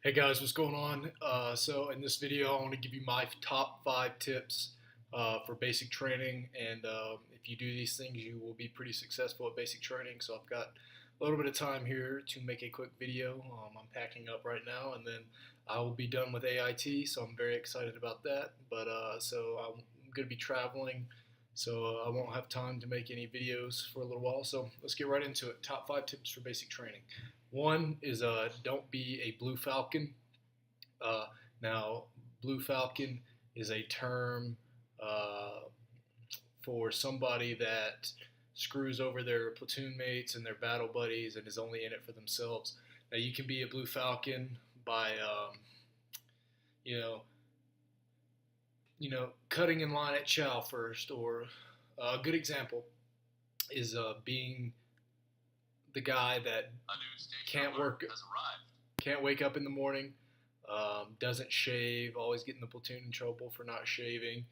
Hey guys, what's going on? So in this video, I want to give you my top 5 tips for basic training, and if you do these things, you will be pretty successful at basic training. So I've got a little bit of time here to make a quick video. I'm packing up right now, and then I will be done with AIT, so I'm very excited about that. But so I'm going to be traveling, so I won't have time to make any videos for a little while. So let's get right into it. Top 5 tips for basic training. One is don't be a blue falcon. Uh, Now, blue falcon is a term uh, for somebody that screws over their platoon mates and their battle buddies and is only in it for themselves. Now, you can be a blue falcon by you know cutting in line at chow first, or a good example is being the guy that can't work can't wake up in the morning, doesn't shave, always getting the platoon in trouble for not shaving,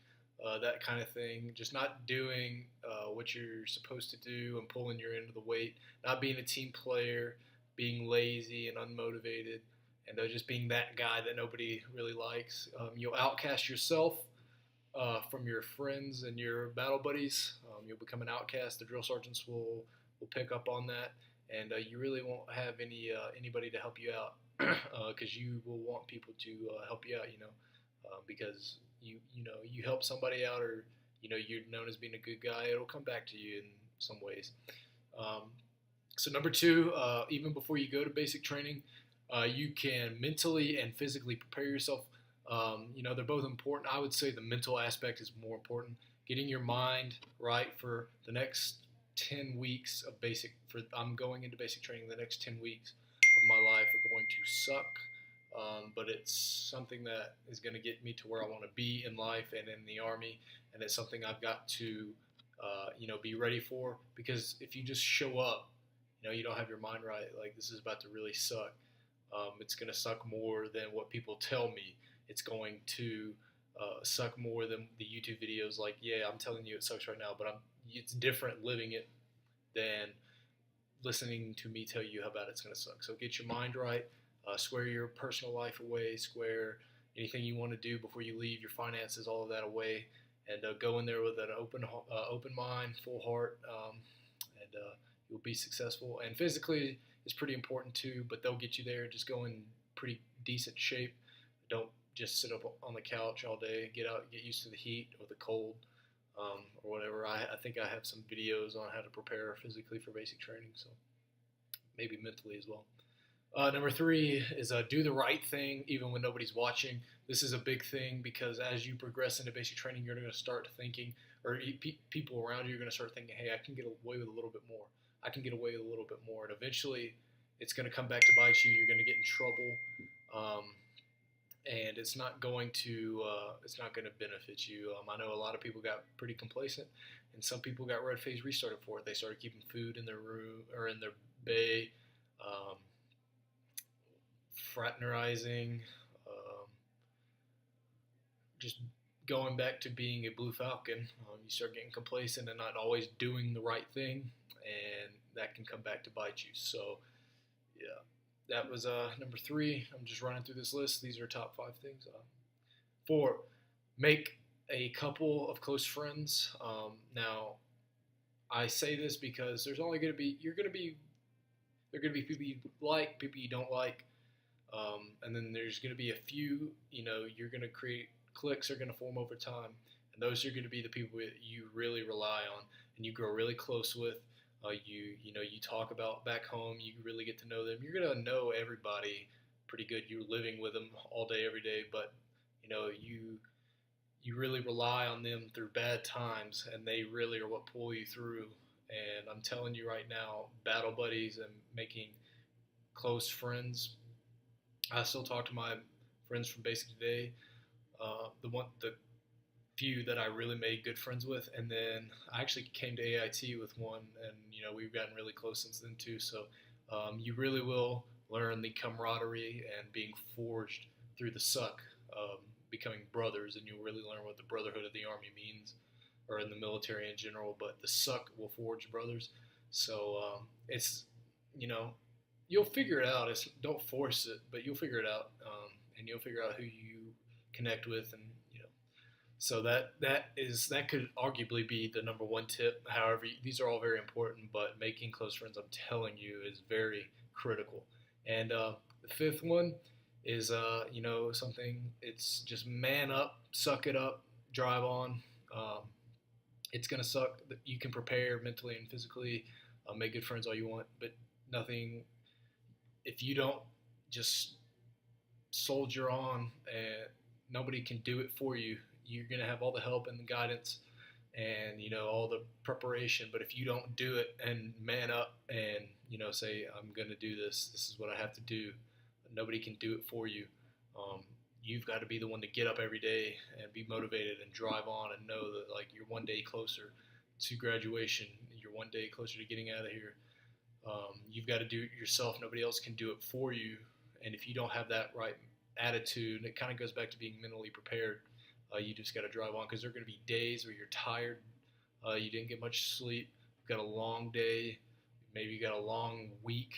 that kind of thing. Just not doing what you're supposed to do and pulling your end of the weight, not being a team player, being lazy and unmotivated, and just being that guy that nobody really likes. You'll outcast yourself from your friends and your battle buddies. You'll become an outcast. The drill sergeants will pick up on that, and you really won't have anybody to help you out because you will want people to help you out. Because you help somebody out, or you're known as being a good guy. It'll come back to you in some ways. Um, so number two, even before you go to basic training, you can mentally and physically prepare yourself. They're both important. I would say the mental aspect is more important. Getting your mind right for the next 10 weeks of basic. I'm going into basic training. The next 10 weeks of my life are going to suck, but it's something that is going to get me to where I want to be in life and in the Army, and it's something I've got to, be ready for. Because if you just show up, you don't have your mind right, like this is about to really suck. It's going to suck more than what people tell me. It's going to suck more than the YouTube videos. Like, yeah, I'm telling you it sucks right now, but it's different living it than listening to me tell you how bad it's going to suck. So get your mind right, square your personal life away, square anything you want to do before you leave, your finances, all of that away, and go in there with an open mind, full heart, and you'll be successful. And physically is pretty important too, but they'll get you there. Just go in pretty decent shape. Don't just sit up on the couch all day. Get out, get used to the heat or the cold, or whatever. I think I have some videos on how to prepare physically for basic training, so maybe mentally as well. Number three is do the right thing even when nobody's watching. This is a big thing because as you progress into basic training, you're going to start thinking, or people around you are going to start thinking, hey, I can get away with a little bit more. I can get away with a little bit more. And eventually it's going to come back to bite you. You're going to get in trouble. And it's not going to benefit you. I know a lot of people got pretty complacent, and some people got red phase restarted for it. They started keeping food in their room or in their bay, um, fraternizing, just going back to being a blue falcon. You start getting complacent and not always doing the right thing, and that can come back to bite you. So, yeah, that was number three. I'm just running through this list. These are top 5 things. Four, make a couple of close friends. Now, I say this because there's only going to be there are going to be people you like, people you don't like, and then there's going to be a few. You're going to create cliques are going to form over time, and those are going to be the people that you really rely on and you grow really close with. You talk about back home. You really get to know them. You're going to know everybody pretty good. You're living with them all day, every day, but you really rely on them through bad times, and they really are what pull you through. And I'm telling you right now, battle buddies and making close friends. I still talk to my friends from Basic Today. The few that I really made good friends with, and then I actually came to AIT with one, and we've gotten really close since then too. So you really will learn the camaraderie and being forged through the suck, becoming brothers, and you'll really learn what the brotherhood of the Army means, or in the military in general. But the suck will forge brothers. So it's you know you'll figure it out. Don't force it, but you'll figure it out, and you'll figure out who you connect with, and so that could arguably be the number one tip. However, these are all very important, but making close friends, I'm telling you, is very critical. And the fifth one is something. It's just man up, suck it up, drive on. Um, it's gonna suck. You can prepare mentally and physically, make good friends all you want, but nothing if you don't just soldier on and nobody can do it for you. You're going to have all the help and the guidance and all the preparation, but if you don't do it and man up and say I'm going to do this, this is what I have to do, nobody can do it for you. You've got to be the one to get up every day and be motivated and drive on and know that like you're one day closer to graduation, you're one day closer to getting out of here. You've got to do it yourself. Nobody else can do it for you. And if you don't have that right attitude, it kind of goes back to being mentally prepared. You just got to drive on because there are going to be days where you're tired. You didn't get much sleep. You've got a long day. Maybe you got a long week.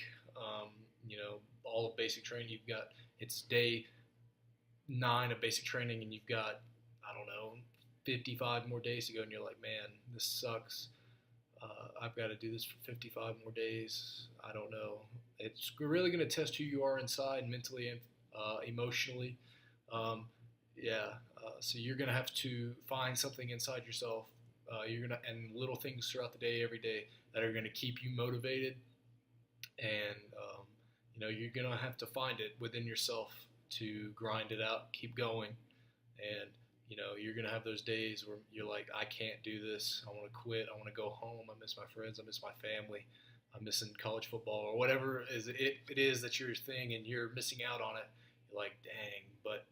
All of basic training. It's day 9 of basic training, and you've got, I don't know, 55 more days to go, and you're like, man, this sucks. I've got to do this for 55 more days. I don't know. It's really going to test who you are inside, mentally and emotionally. So you're going to have to find something inside yourself. And little things throughout the day, every day, that are going to keep you motivated. And you're going to have to find it within yourself to grind it out, keep going, and you're going to have those days where you're like, I can't do this. I want to quit. I want to go home. I miss my friends. I miss my family. I'm missing college football or whatever it is that your thing and you're missing out on it. You're like, dang, but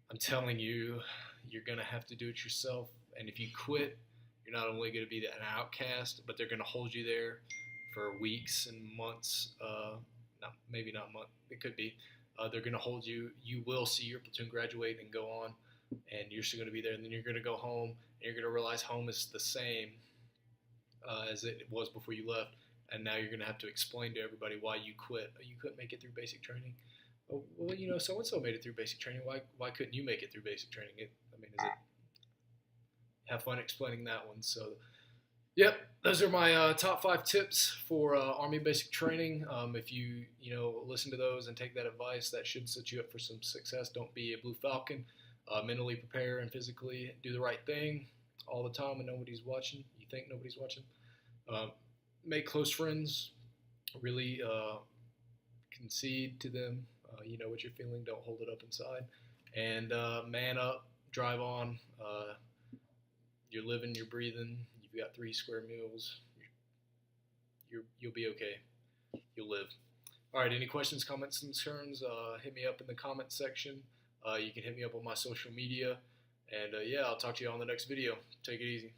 I'm telling you, you're going to have to do it yourself. And if you quit, you're not only going to be an outcast, but they're going to hold you there for weeks and months. Maybe not months. It could be. They're going to hold you. You will see your platoon graduate and go on, and you're still going to be there. And then you're going to go home, and you're going to realize home is the same as it was before you left. And now you're going to have to explain to everybody why you quit. You couldn't make it through basic training. Oh, well, so-and-so made it through basic training. Why couldn't you make it through basic training? Have fun explaining that one. So, yep, those are my top 5 tips for Army basic training. If you listen to those and take that advice, that should set you up for some success. Don't be a Blue Falcon. Mentally prepare and physically do the right thing all the time when nobody's watching. You think nobody's watching. Make close friends. Really concede to them. You know what you're feeling. Don't hold it up inside. And man up. Drive on. You're living. You're breathing. You've got 3 square meals. You'll be okay. You'll live. All right. Any questions, comments, concerns? Hit me up in the comment section. You can hit me up on my social media. And I'll talk to you on the next video. Take it easy.